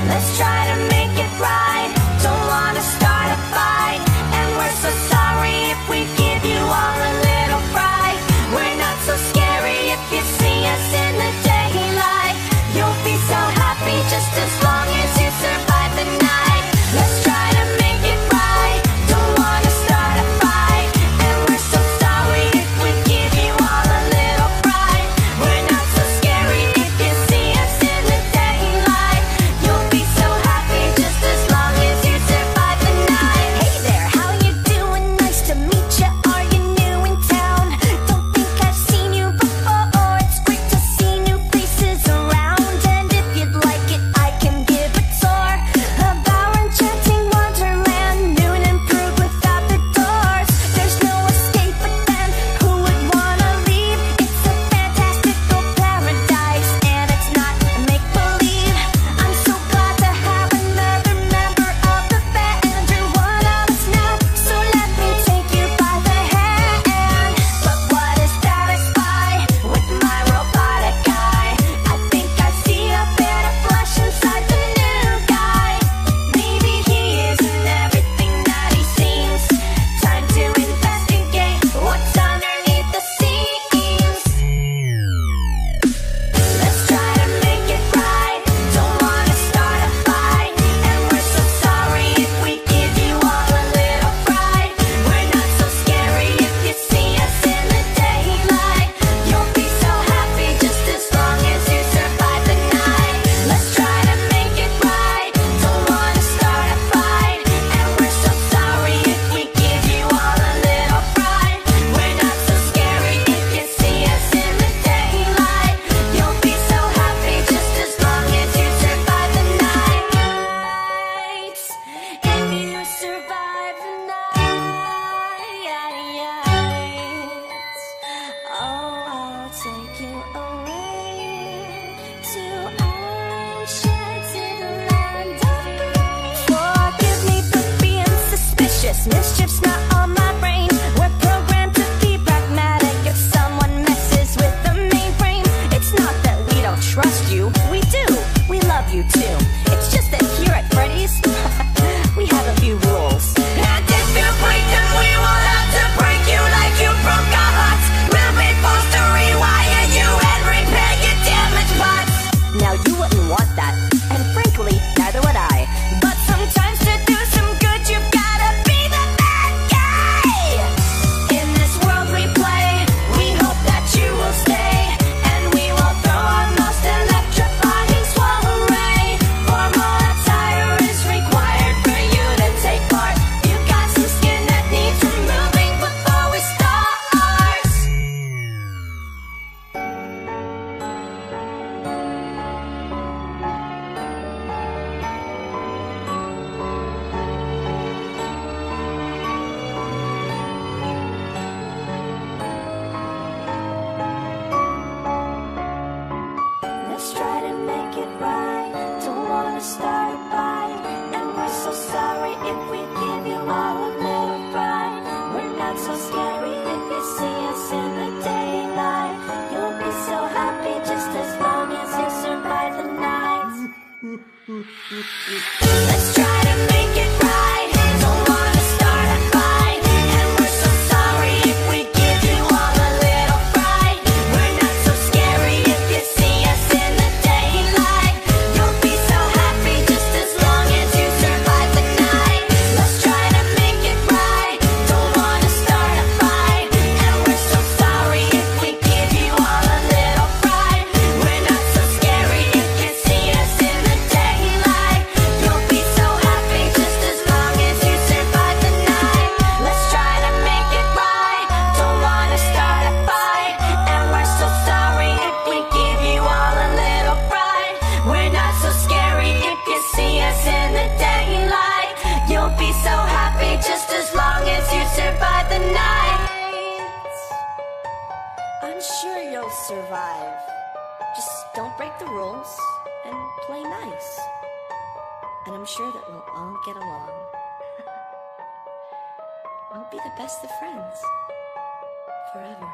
Let's try to make it right. Don't wanna start a fight, and we're so sorry if we give you all a little fright. We're not so scary if you see us in the daylight. You'll be so happy just as long as you survive the night. Let's try to make it right. Don't wanna start a fight, and we're so sorry if we give you all a little fright. We're not so scary if you see us in the daylight. You'll be so happy just as long as you survive the night. Hey there, how you doing? Nice to meet you. Are you new in town? Don't think I've seen you before. It's great to see new faces around, and if you'd like it, I can give a tour of our enchanting wonderland, new and improved without the doors. There's no escape, but then who would wanna leave? It's a fantastical paradise, and it's not make-believe. I'm so glad to have another member of the band. You're one of us now, so let me take you by the hand. But what is that I spy with my robotic eye? I think I see a bit of flesh inside the new guy. Maybe he isn't everything that he seems. Time to investigate what's underneath the scenes. Let's try to make it right. Don't wanna start a fight, and we're so sorry if we give you all a little fright. We're not so scary if you see us in the daylight. You'll be so happy just as long as you survive the night. Let's try to make it right. Don't wanna start a fight, and we're so sorry if we give you all a little fright. We're not so scary if you see us in the daylight. You'll be so happy just as long as you survive the night. If you survive the night, oh, I'll take you away to enchanted land of grace. Forgive me for being suspicious. Mischief's not on my brain. We're programmed to be pragmatic. If someone messes with the mainframe, it's not that we don't trust you. We do. We love you too. It's just that here at Freddy's, we have a few rules. And if you break them, we will have to break you like you broke our hearts. We'll be forced to rewire you and repair your damaged parts. Now you wouldn't want that, and frankly, neither would I. But sometimes to do some good, you've gotta be the bad guy. In this world we play, we hope that you will stay, and we will throw our most electrifying soiree. Formal attire is required for you to take part. You got some skin that needs removing before we start. Let's try to make it right. Don't wanna start a fight, and we're so sorry if we give you all a little fright. We're not so scary if you see us in the daylight. You'll be so happy just as long as you survive the night. Let's try to make it right. Don't wanna start a fight, and we're so sorry if we give you all a little fright. We're not so scary if you see us in the daylight. You'll be so happy just as long as you survive the night. Let's try to make it right. Don't wanna start a fight, and we're so sorry if we give you all a little fright. We're not so scary if you see us in the daylight. You'll be so happy just as long as you survive the night. Let's try to make it right. Don't wanna start a fight, and we're so sorry if we give you all a little fright. We're not so scary if you see us in the daylight. You'll be so happy just as long as you survive the night. I'm sure you'll survive. Just don't break the rules and play nice. And I'm sure that we'll all get along. We'll be the best of friends forever.